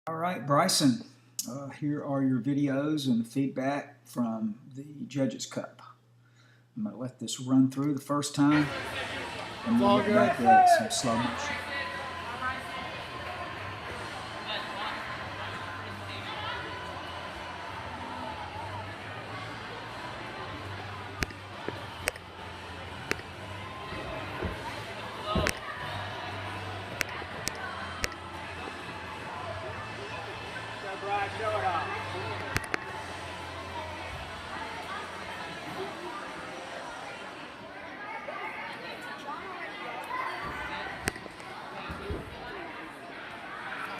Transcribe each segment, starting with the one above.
All right, Bryson, here are your videos and the feedback from the Judges Cup. I'm going to let this run through the first time, and we'll get back at some slow motion. Show it off.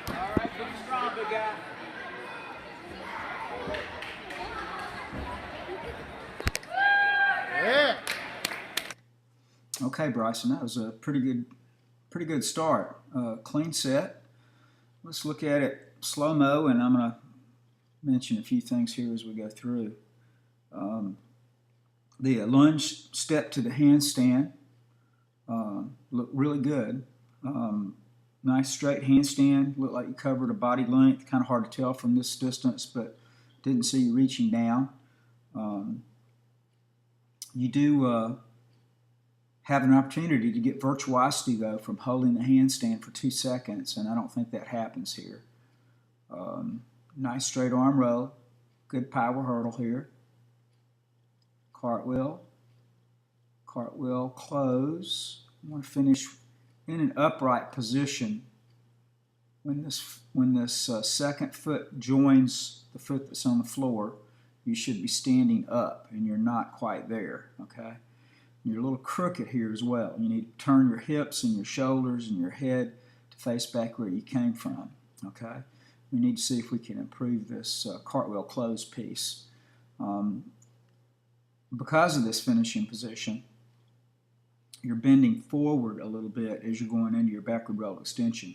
All right, keep it strong, big guy. Yeah. Okay, Bryson, that was a pretty good start. Clean set. Let's look at it slow-mo, and I'm going to mention a few things here as we go through. The lunge step to the handstand looked really good. Nice straight handstand. Looked like you covered a body length. Kind of hard to tell from this distance, but didn't see you reaching down. You do have an opportunity to get virtuosity, though, from holding the handstand for 2 seconds, and I don't think that happens here. Nice straight arm row. Good power hurdle here. Cartwheel. Cartwheel close. I want to finish in an upright position. When this second foot joins the foot that's on the floor, you should be standing up, and you're not quite there, okay? You're a little crooked here as well. You need to turn your hips and your shoulders and your head to face back where you came from, okay? We need to see if we can improve this cartwheel close piece. Because of this finishing position, you're bending forward a little bit as you're going into your backward roll extension.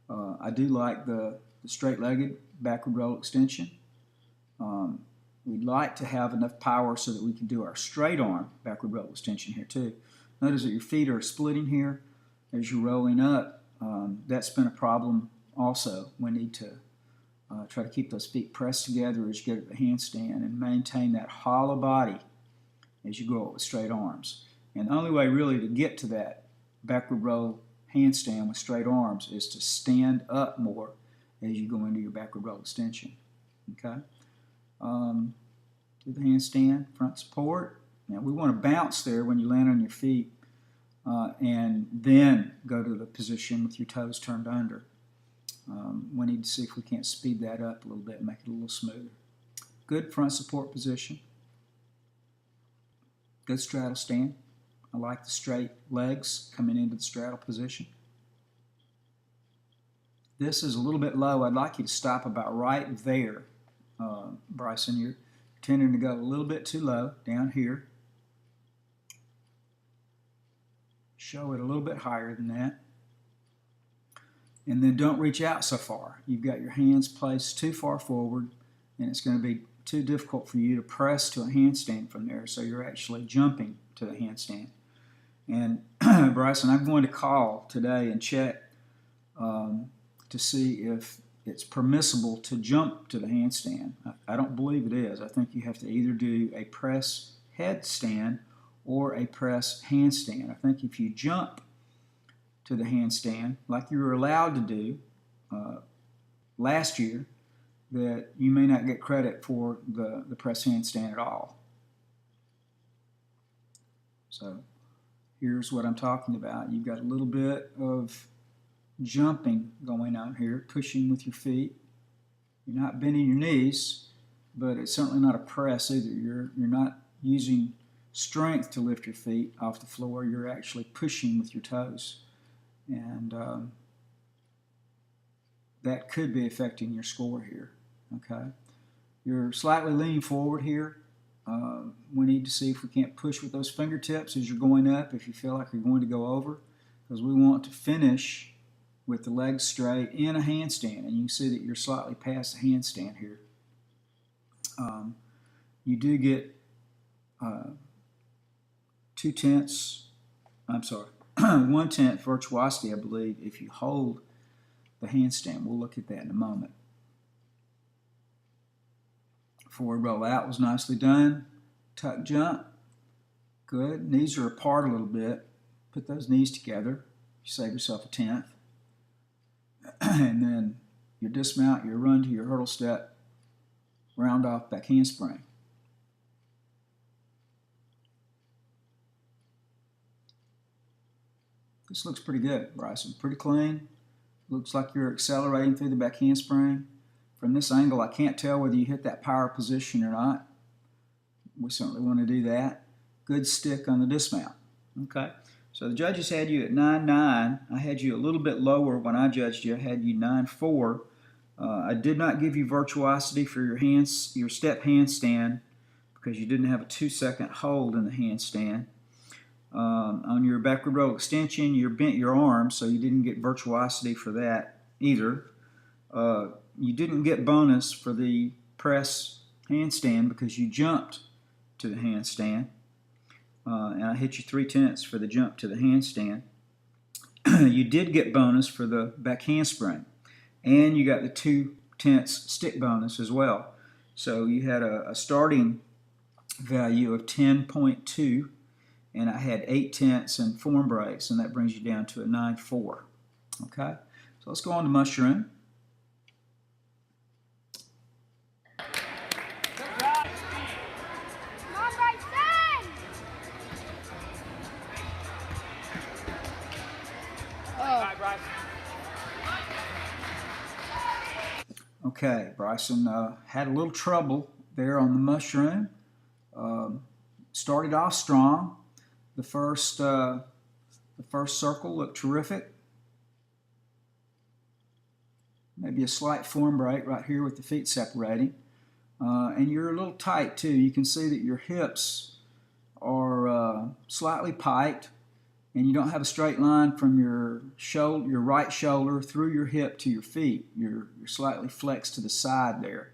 I do like the straight-legged backward roll extension. We'd like to have enough power so that we can do our straight arm backward roll extension here too. Notice that your feet are splitting here as you're rolling up. That's been a problem also. We need to try to keep those feet pressed together as you go to the handstand and maintain that hollow body as you go up with straight arms. And the only way really to get to that backward roll handstand with straight arms is to stand up more as you go into your backward roll extension. Okay? Do the handstand, front support. Now we want to bounce there when you land on your feet and then go to the position with your toes turned under. We need to see if we can't speed that up a little bit and make it a little smoother. Good front support position. Good straddle stand. I like the straight legs coming into the straddle position. This is a little bit low. I'd like you to stop about right there. Bryson, you're tending to go a little bit too low down here. Show it a little bit higher than that. And then don't reach out so far. You've got your hands placed too far forward, and it's going to be too difficult for you to press to a handstand from there, so you're actually jumping to the handstand. And Bryson, I'm going to call today and check to see if it's permissible to jump to the handstand. I don't believe it is. I think you have to either do a press headstand or a press handstand. I think if you jump to the handstand like you were allowed to do last year, that you may not get credit for the press handstand at all. So here's what I'm talking about. You've got a little bit of jumping going on here, pushing with your feet. You're not bending your knees, but it's certainly not a press either. You're not using strength to lift your feet off the floor. You're actually pushing with your toes. And that could be affecting your score here, okay? You're slightly leaning forward here. We need to see if we can't push with those fingertips as you're going up if you feel like you're going to go over, because we want to finish with the legs straight in a handstand, and you can see that you're slightly past the handstand here. You do get 1/10 virtuosity, I believe, if you hold the handstand. We'll look at that in a moment. Forward roll out was nicely done. Tuck jump. Good. Knees are apart a little bit. Put those knees together. You save yourself a tenth. And then your dismount, your run to your hurdle step, round off back handspring. This looks pretty good, Bryson. Pretty clean. Looks like you're accelerating through the back handspring. From this angle, I can't tell whether you hit that power position or not. We certainly want to do that. Good stick on the dismount. Okay. So the judges had you at 9.9. I had you a little bit lower when I judged you. I had you 9.4. I did not give you virtuosity for your step handstand because you didn't have a 2-second hold in the handstand. On your backward roll extension, you bent your arm, so you didn't get virtuosity for that either. You didn't get bonus for the press handstand because you jumped to the handstand. And I hit you 3/10 for the jump to the handstand. You did get bonus for the back handspring, and you got the 2/10 stick bonus as well. So you had a starting value of 10.2, and I had 8/10 and form breaks, and that brings you down to a 9.4. Okay, so let's go on to mushroom. Okay, Bryson had a little trouble there on the mushroom. Started off strong. The first circle looked terrific. Maybe a slight form break right here with the feet separating. And you're a little tight too. You can see that your hips are slightly piked, and you don't have a straight line from your right shoulder through your hip to your feet. You're slightly flexed to the side there.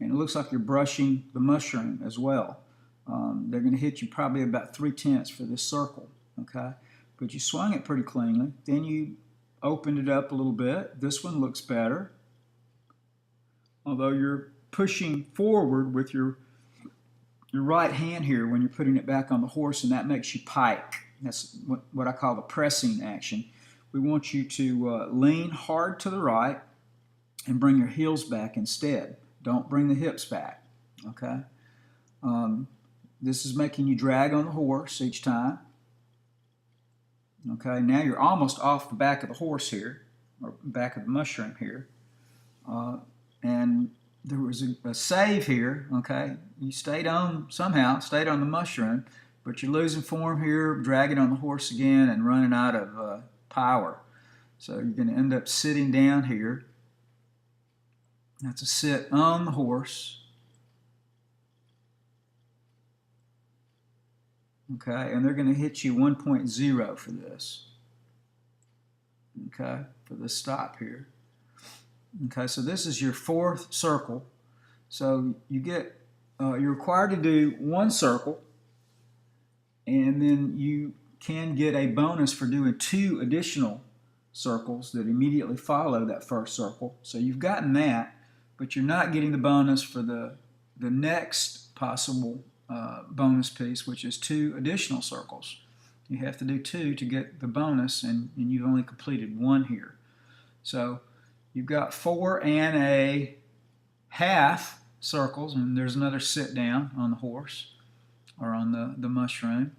And it looks like you're brushing the mushroom as well. They're going to hit you probably about 3/10 for this circle, okay? But you swung it pretty cleanly. Then you opened it up a little bit. This one looks better. Although you're pushing forward with your right hand here when you're putting it back on the horse, and that makes you pike. That's what I call the pressing action. We want you to lean hard to the right and bring your heels back instead. Don't bring the hips back, okay? This is making you drag on the horse each time. Okay, now you're almost off the back of the horse here, or back of the mushroom here. And there was a save here, okay? You stayed on the mushroom, but you're losing form here, dragging on the horse again and running out of power. So you're going to end up sitting down here. That's a sit on the horse. Okay, and they're going to hit you 1.0 for this. Okay, for this stop here. Okay, so this is your fourth circle. So you're required to do one circle, and then you can get a bonus for doing 2 additional circles that immediately follow that first circle. So you've gotten that, but you're not getting the bonus for the next possible bonus piece, which is 2 additional circles. You have to do 2 to get the bonus, and you've only completed 1 here. So you've got 4 and a half circles, and there's another sit down on the horse or on the mushroom,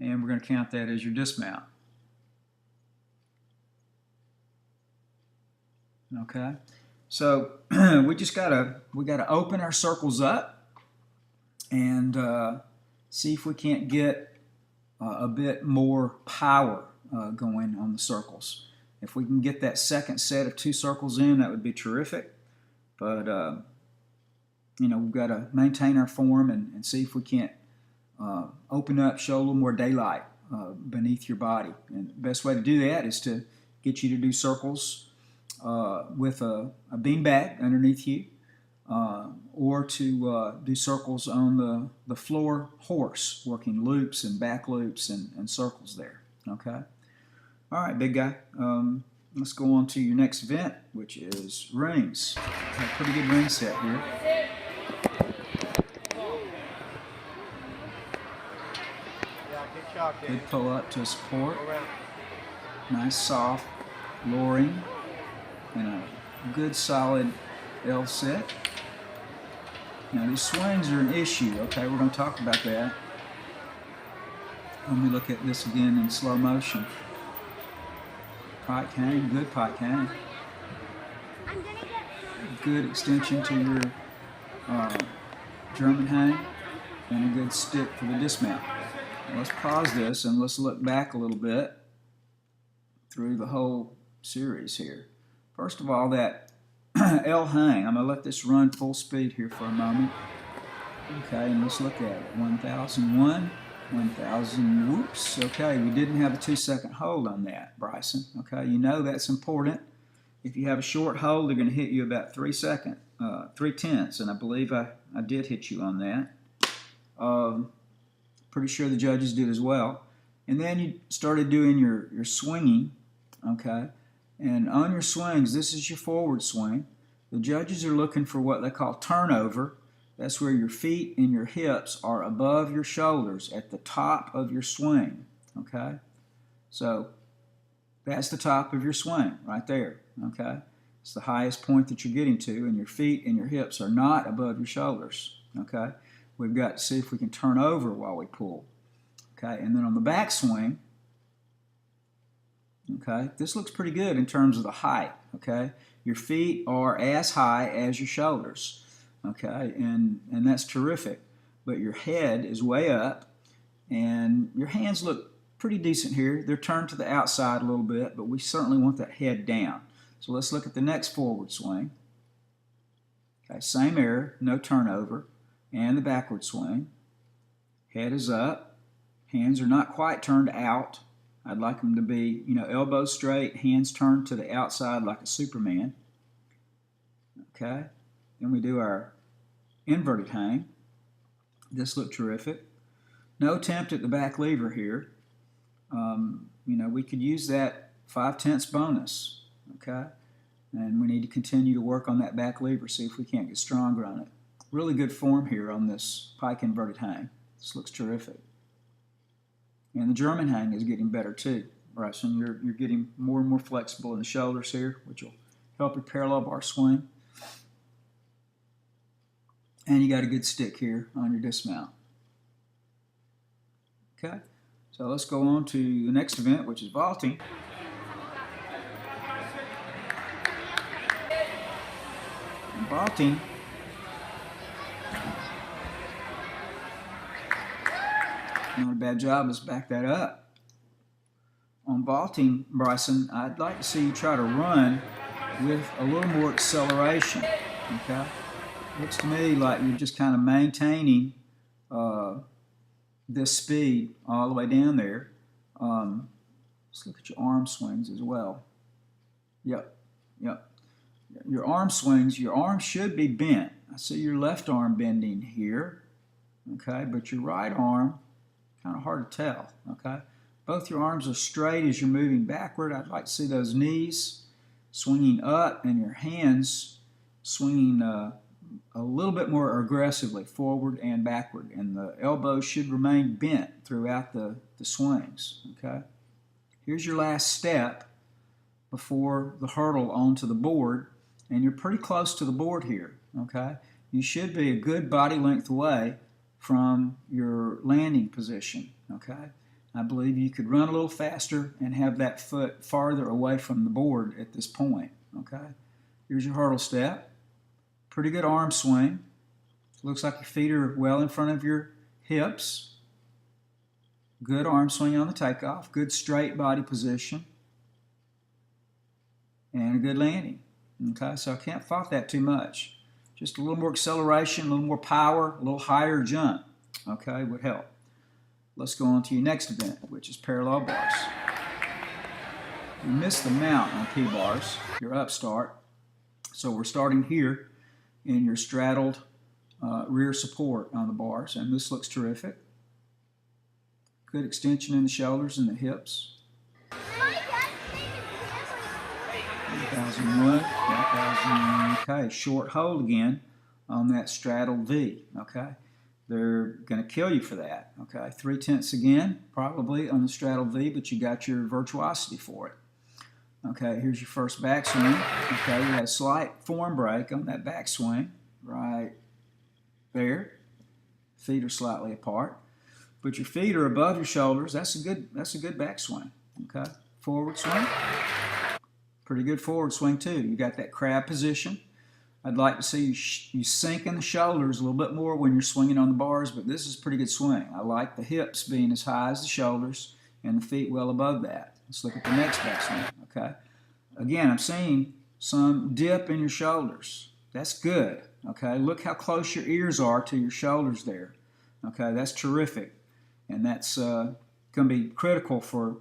and we're going to count that as your dismount. Okay, so we gotta open our circles up and see if we can't get a bit more power going on the circles. If we can get that second set of 2 circles in, that would be terrific. But we've got to maintain our form and see if we can't open up, show a little more daylight beneath your body. And the best way to do that is to get you to do circles with a beanbag underneath you, or to do circles on the floor horse, working loops and back loops and circles there. Okay? All right, big guy. Let's go on to your next event, which is rings. A pretty good ring set here. Good pull up to support. Nice soft lowering and a good solid L set. Now these swings are an issue, okay? We're going to talk about that. Let me look at this again in slow motion. Pike hang, good pike hang. Good extension to your German hang and a good stick for the dismount. Now let's pause this and let's look back a little bit through the whole series here. First of all, that L hang, I'm going to let this run full speed here for a moment. Okay, and let's look at it. 1001, 1000, whoops. Okay, we didn't have a 2-second hold on that, Bryson. Okay, you know that's important. If you have a short hold, they're going to hit you about 3 tenths, and I believe I did hit you on that. Pretty sure the judges did as well. And then you started doing your swinging, okay? And on your swings, this is your forward swing. The judges are looking for what they call turnover. That's where your feet and your hips are above your shoulders at the top of your swing, okay? So that's the top of your swing right there, okay? It's the highest point that you're getting to, and your feet and your hips are not above your shoulders, okay? We've got to see if we can turn over while we pull, okay? And then on the back swing, okay, this looks pretty good in terms of the height, okay? Your feet are as high as your shoulders. Okay, and that's terrific. But your head is way up, and your hands look pretty decent here. They're turned to the outside a little bit, but we certainly want that head down. So let's look at the next forward swing. Okay, same error, no turnover, and the backward swing. Head is up. Hands are not quite turned out. I'd like them to be, elbows straight, hands turned to the outside like a Superman. Okay, then we do our inverted hang. This looked terrific. No attempt at the back lever here. We could use that 5/10 bonus, okay? And we need to continue to work on that back lever, see if we can't get stronger on it. Really good form here on this pike inverted hang. This looks terrific. And the German hang is getting better too, Bryson. You're getting more and more flexible in the shoulders here, which will help your parallel bar swing. And you got a good stick here on your dismount. Okay, so let's go on to the next event, which is vaulting. And vaulting, not a bad job. Let's back that up. On vaulting, Bryson, I'd like to see you try to run with a little more acceleration. Okay. Looks to me like you're just kind of maintaining this speed all the way down there. Let's look at your arm swings as well. Yep. Your arm swings, your arm should be bent. I see your left arm bending here, okay, but your right arm, kind of hard to tell, okay? Both your arms are straight as you're moving backward. I'd like to see those knees swinging up and your hands swinging a little bit more aggressively forward and backward, and the elbows should remain bent throughout the swings, okay? Here's your last step before the hurdle onto the board, and you're pretty close to the board here, okay? You should be a good body length away from your landing position, okay? I believe you could run a little faster and have that foot farther away from the board at this point, okay? Here's your hurdle step. Pretty good arm swing. Looks like your feet are well in front of your hips. Good arm swing on the takeoff. Good straight body position. And a good landing. Okay, so I can't fault that too much. Just a little more acceleration, a little more power, a little higher jump, okay, would help. Let's go on to your next event, which is parallel bars. You missed the mount on P-bars, your upstart. So we're starting here in your straddled rear support on the bars, and this looks terrific. Good extension in the shoulders and the hips. 1001, 1000, okay, short hold again on that straddled V, okay. They're going to kill you for that, okay. 3/10 again, probably on the straddled V, but you got your virtuosity for it. Okay, here's your first backswing. Okay, you had a slight form break on that backswing right there. Feet are slightly apart, but your feet are above your shoulders. That's a good backswing. Okay, forward swing. Pretty good forward swing too. You got that crab position. I'd like to see you sink in the shoulders a little bit more when you're swinging on the bars, but this is a pretty good swing. I like the hips being as high as the shoulders and the feet well above that. Let's look at the next backswing, okay? Again, I'm seeing some dip in your shoulders. That's good, okay? Look how close your ears are to your shoulders there, okay? That's terrific, and that's going to be critical for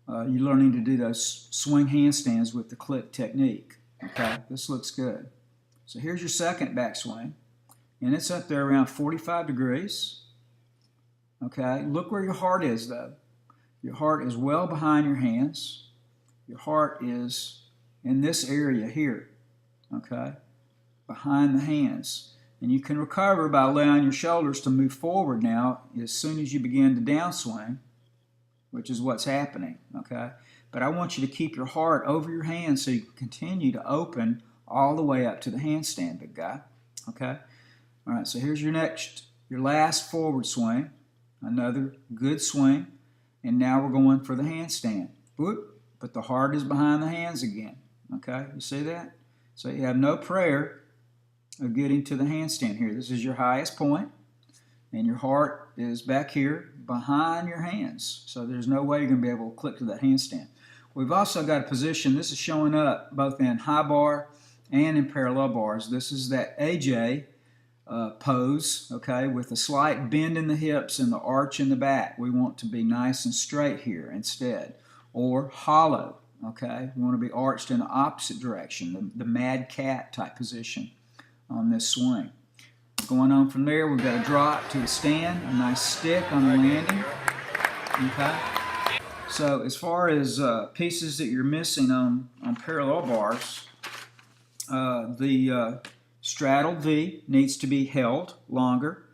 you learning to do those swing handstands with the click technique, okay? This looks good. So here's your second backswing, and it's up there around 45 degrees, okay? Look where your heart is, though. Your heart is well behind your hands. Your heart is in this area here, okay, behind the hands. And you can recover by allowing your shoulders to move forward now as soon as you begin to downswing, which is what's happening, okay? But I want you to keep your heart over your hands so you can continue to open all the way up to the handstand, big guy, okay? All right, so here's your last forward swing, another good swing. And now we're going for the handstand. Whoop, but the heart is behind the hands again. Okay, you see that? So you have no prayer of getting to the handstand here. This is your highest point, and your heart is back here behind your hands. So there's no way you're going to be able to click to that handstand. We've also got a position, this is showing up both in high bar and in parallel bars. This is that AJ pose, okay, with a slight bend in the hips and the arch in the back. We want to be nice and straight here instead, or hollow, okay. We want to be arched in the opposite direction, the mad cat type position on this swing. Going on from there, we've got a drop to the stand, a nice stick on the landing, okay. So as far as pieces that you're missing on parallel bars, the straddled V needs to be held longer,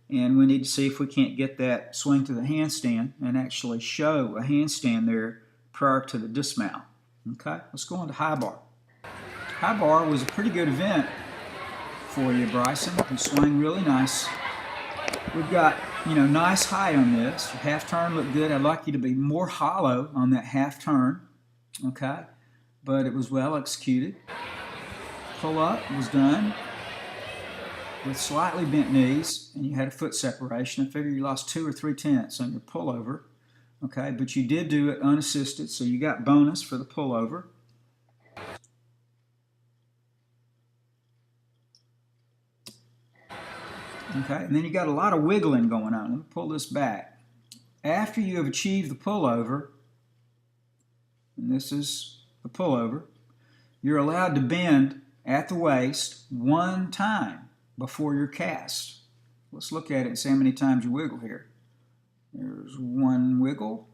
and we need to see if we can't get that swing to the handstand and actually show a handstand there prior to the dismount. Okay, let's go on to high bar. High bar was a pretty good event for you, Bryson. You swing really nice. We've got, nice height on this. Your half turn looked good. I'd like you to be more hollow on that half turn, okay, but it was well executed. Pull up was done with slightly bent knees, and you had a foot separation. I figure you lost 2 or 3/10 on your pullover, okay, but you did do it unassisted, so you got bonus for the pullover. Okay, and then you got a lot of wiggling going on. Let me pull this back. After you have achieved the pullover, and this is the pullover, you're allowed to bend at the waist one time before your cast. Let's look at it and see how many times you wiggle here. There's one wiggle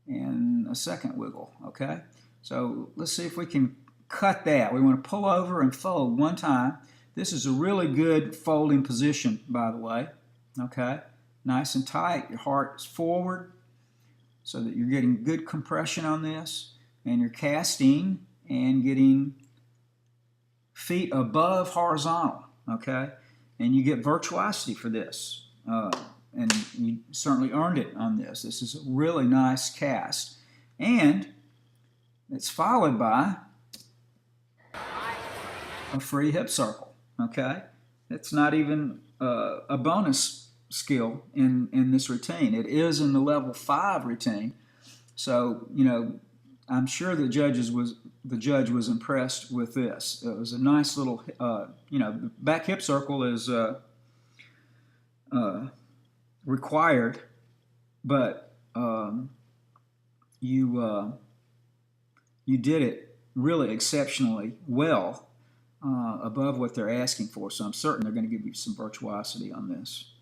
and a second wiggle, okay? So let's see if we can cut that. We want to pull over and fold one time. This is a really good folding position, by the way, okay? Nice and tight. Your heart is forward so that you're getting good compression on this, and you're casting and getting feet above horizontal, okay? And you get virtuosity for this, and you certainly earned it on this. This is a really nice cast, and it's followed by a free hip circle, okay? It's not even a bonus skill in this routine. It is in the level 5 routine, so I'm sure the judge was impressed with this. It was a nice little, the back hip circle is required, but you did it really exceptionally well, above what they're asking for. So I'm certain they're going to give you some virtuosity on this.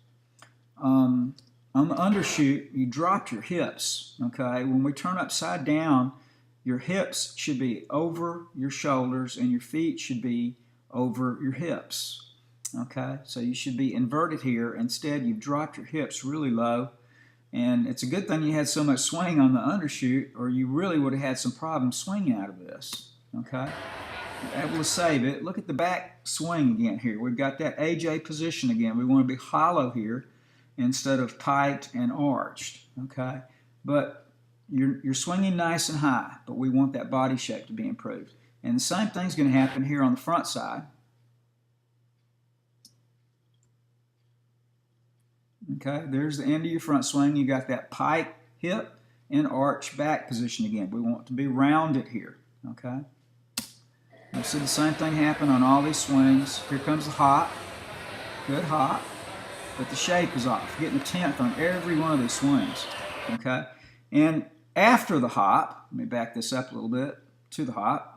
On the undershoot, you dropped your hips. Okay, when we turn upside down your hips should be over your shoulders and your feet should be over your hips. Okay, so you should be inverted here. Instead, you've dropped your hips really low. And it's a good thing you had so much swing on the undershoot, or you really would have had some problems swinging out of this. Okay, you're able to save it. Look at the back swing again here. We've got that AJ position again. We want to be hollow here instead of tight and arched. Okay, but you're swinging nice and high, but we want that body shape to be improved. And the same thing's going to happen here on the front side. Okay, there's the end of your front swing. You got that pike hip and arch back position again. We want to be rounded here. Okay, you'll see the same thing happen on all these swings. Here comes the hop, good hop, but the shape is off. You're getting a 10th on every one of these swings. Okay, and after the hop, let me back this up a little bit to the hop.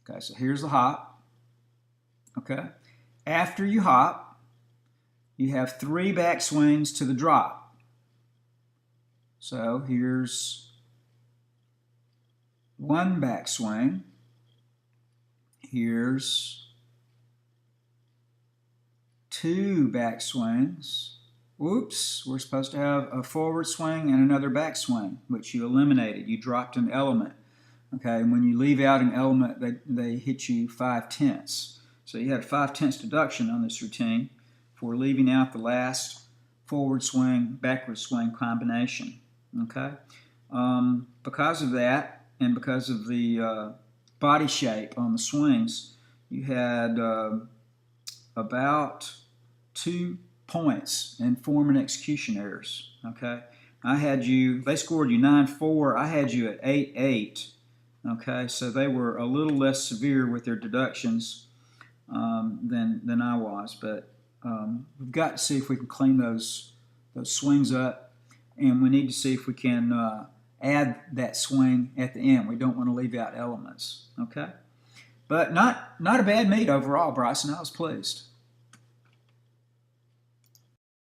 Okay, so here's the hop. Okay, after you hop, you have 3 back swings to the drop. So here's 1 back swing. Here's 2 back swings. Oops, we're supposed to have a forward swing and another back swing, which you eliminated. You dropped an element. Okay, and when you leave out an element, they hit you 5/10. So you had a 5/10 deduction on this routine for leaving out the last forward swing, backward swing combination. Okay, because of that, and because of the body shape on the swings, you had about 2 points in form and execution errors. Okay, they scored you 9-4. I had you at 8-8. Okay, so they were a little less severe with their deductions than I was, but we've got to see if we can clean those swings up, and we need to see if we can add that swing at the end. We don't want to leave out elements. Okay, but not a bad meet overall, Bryson. I was pleased.